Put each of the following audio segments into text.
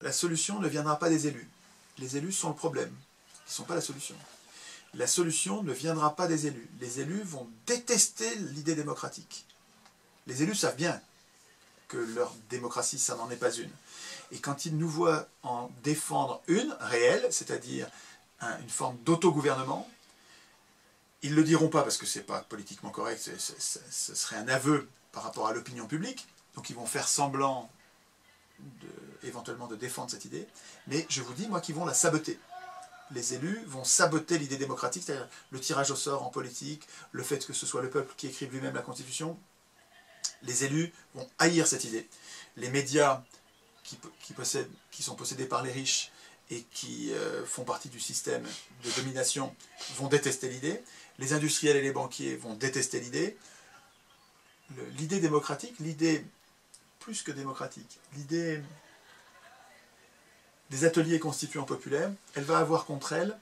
La solution ne viendra pas des élus. Les élus sont le problème, ils ne sont pas la solution. La solution ne viendra pas des élus. Les élus vont détester l'idée démocratique. Les élus savent bien que leur démocratie, ça n'en est pas une. Et quand ils nous voient en défendre une, réelle, c'est-à-dire une forme d'autogouvernement, ils ne le diront pas parce que ce n'est pas politiquement correct, ce serait un aveu par rapport à l'opinion publique, donc ils vont faire semblant éventuellement de défendre cette idée, mais je vous dis, moi, qu'ils vont la saboter. Les élus vont saboter l'idée démocratique, c'est-à-dire le tirage au sort en politique, le fait que ce soit le peuple qui écrive lui-même la Constitution. Les élus vont haïr cette idée. Les médias qui sont possédés par les riches et qui font partie du système de domination vont détester l'idée. Les industriels et les banquiers vont détester l'idée. L'idée démocratique, l'idée plus que démocratique, l'idée des ateliers constituants populaires, elle va avoir contre elle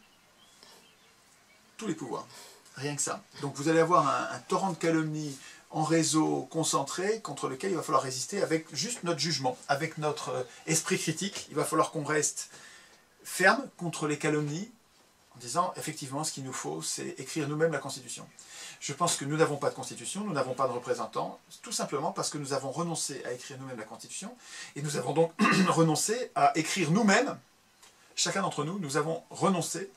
tous les pouvoirs. Rien que ça. Donc vous allez avoir un torrent de calomnies en réseau concentré contre lequel il va falloir résister avec juste notre jugement, avec notre esprit critique. Il va falloir qu'on reste ferme contre les calomnies en disant effectivement ce qu'il nous faut c'est écrire nous-mêmes la Constitution. Je pense que nous n'avons pas de Constitution, nous n'avons pas de représentants, tout simplement parce que nous avons renoncé à écrire nous-mêmes la Constitution et nous avons donc renoncé à écrire nous-mêmes, chacun d'entre nous, nous avons renoncé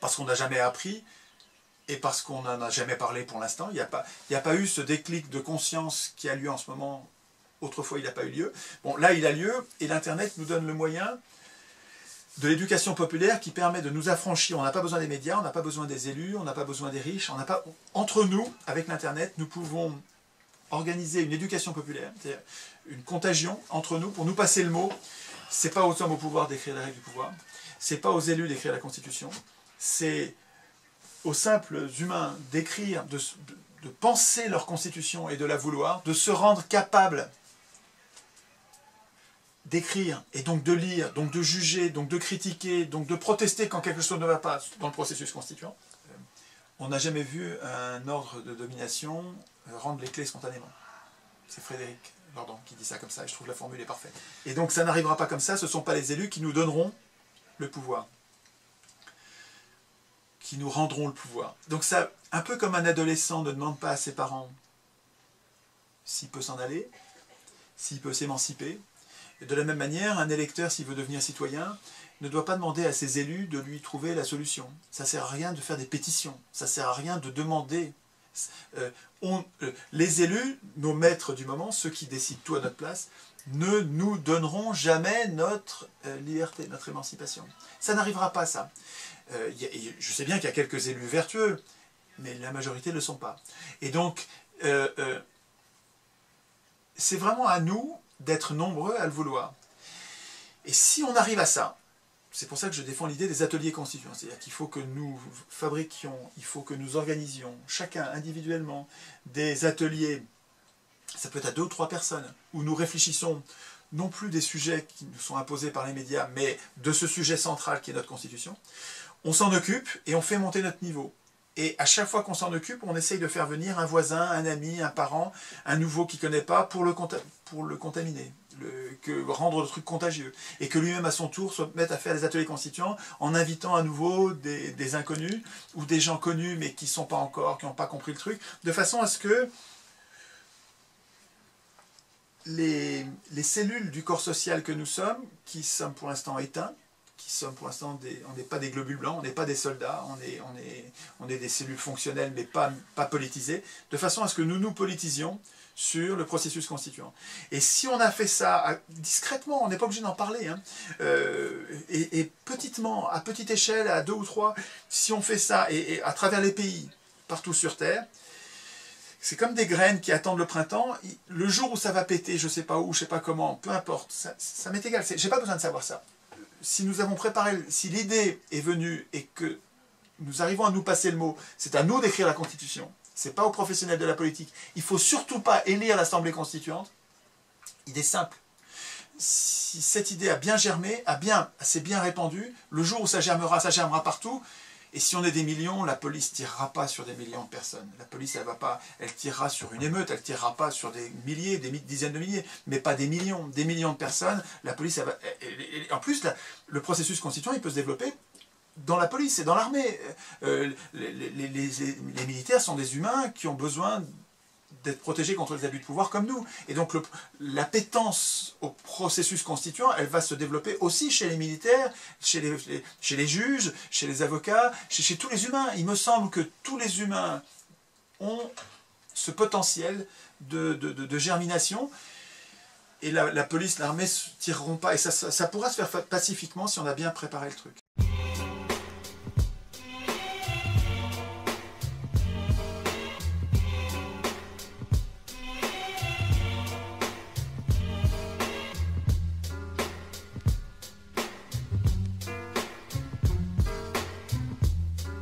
parce qu'on n'a jamais appris et parce qu'on n'en a jamais parlé pour l'instant. Il n'y a pas eu ce déclic de conscience qui a lieu en ce moment. Autrefois, il n'a pas eu lieu. Bon, là, il a lieu, et l'Internet nous donne le moyen de l'éducation populaire qui permet de nous affranchir. On n'a pas besoin des médias, on n'a pas besoin des élus, on n'a pas besoin des riches. Entre nous, avec l'Internet, nous pouvons organiser une éducation populaire, c'est-à-dire une contagion entre nous pour nous passer le mot. Ce n'est pas aux hommes au pouvoir d'écrire les règles du pouvoir, ce n'est pas aux élus d'écrire la Constitution, c'est aux simples humains d'écrire, de penser leur constitution et de la vouloir, de se rendre capables d'écrire et donc de lire, donc de juger, donc de critiquer, donc de protester quand quelque chose ne va pas dans le processus constituant. On n'a jamais vu un ordre de domination rendre les clés spontanément. C'est Frédéric Lordon qui dit ça comme ça, et je trouve la formule est parfaite. Et donc ça n'arrivera pas comme ça, ce ne sont pas les élus qui nous donneront le pouvoir, qui nous rendront le pouvoir. Donc ça, un peu comme un adolescent ne demande pas à ses parents s'il peut s'en aller, s'il peut s'émanciper. De la même manière, un électeur, s'il veut devenir citoyen, ne doit pas demander à ses élus de lui trouver la solution. Ça ne sert à rien de faire des pétitions, ça ne sert à rien de demander. Les élus, nos maîtres du moment, ceux qui décident tout à notre place, ne nous donneront jamais notre liberté, notre émancipation. Ça n'arrivera pas, ça. Je sais bien qu'il y a quelques élus vertueux, mais la majorité ne le sont pas. Et donc, c'est vraiment à nous d'être nombreux à le vouloir. Et si on arrive à ça, c'est pour ça que je défends l'idée des ateliers constituants, c'est-à-dire qu'il faut que nous fabriquions, il faut que nous organisions, chacun individuellement, des ateliers, ça peut être à 2 ou 3 personnes, où nous réfléchissons non plus des sujets qui nous sont imposés par les médias, mais de ce sujet central qui est notre Constitution. On s'en occupe et on fait monter notre niveau. Et à chaque fois qu'on s'en occupe, on essaye de faire venir un voisin, un ami, un parent, un nouveau qui ne connaît pas pour le contaminer, rendre le truc contagieux. Et que lui-même, à son tour, se mette à faire des ateliers constituants en invitant à nouveau des inconnus ou des gens connus mais qui ne sont pas encore, qui n'ont pas compris le truc, de façon à ce que les cellules du corps social que nous sommes, qui sommes pour l'instant éteints, qui sommes pour l'instant, on n'est pas des globules blancs, on n'est pas des soldats, on est des cellules fonctionnelles mais pas politisées, de façon à ce que nous nous politisions sur le processus constituant. Et si on a fait ça discrètement, on n'est pas obligé d'en parler, hein, et petitement, à petite échelle, à 2 ou 3, si on fait ça, et à travers les pays, partout sur Terre, c'est comme des graines qui attendent le printemps, le jour où ça va péter, je ne sais pas où, je ne sais pas comment, peu importe, ça m'est égal, je n'ai pas besoin de savoir ça. Si nous avons préparé, si l'idée est venue et que nous arrivons à nous passer le mot, c'est à nous d'écrire la Constitution, ce n'est pas aux professionnels de la politique. Il ne faut surtout pas élire l'Assemblée constituante. Idée simple. Si cette idée a bien germé, s'est bien répandue, le jour où ça germera partout, Et si on est des millions, la police ne tirera pas sur des millions de personnes. La police, elle tirera sur une émeute, elle ne tirera pas sur des milliers, des dizaines de milliers, mais pas des millions. Des millions de personnes, la police, en plus, le processus constituant, il peut se développer dans la police et dans l'armée. Les militaires sont des humains qui ont besoin d'être protégés contre les abus de pouvoir comme nous. Et donc l'appétence au processus constituant, elle va se développer aussi chez les militaires, chez les juges, chez les avocats, chez tous les humains. Il me semble que tous les humains ont ce potentiel de germination. Et la police, l'armée ne tireront pas. Et ça pourra se faire pacifiquement si on a bien préparé le truc.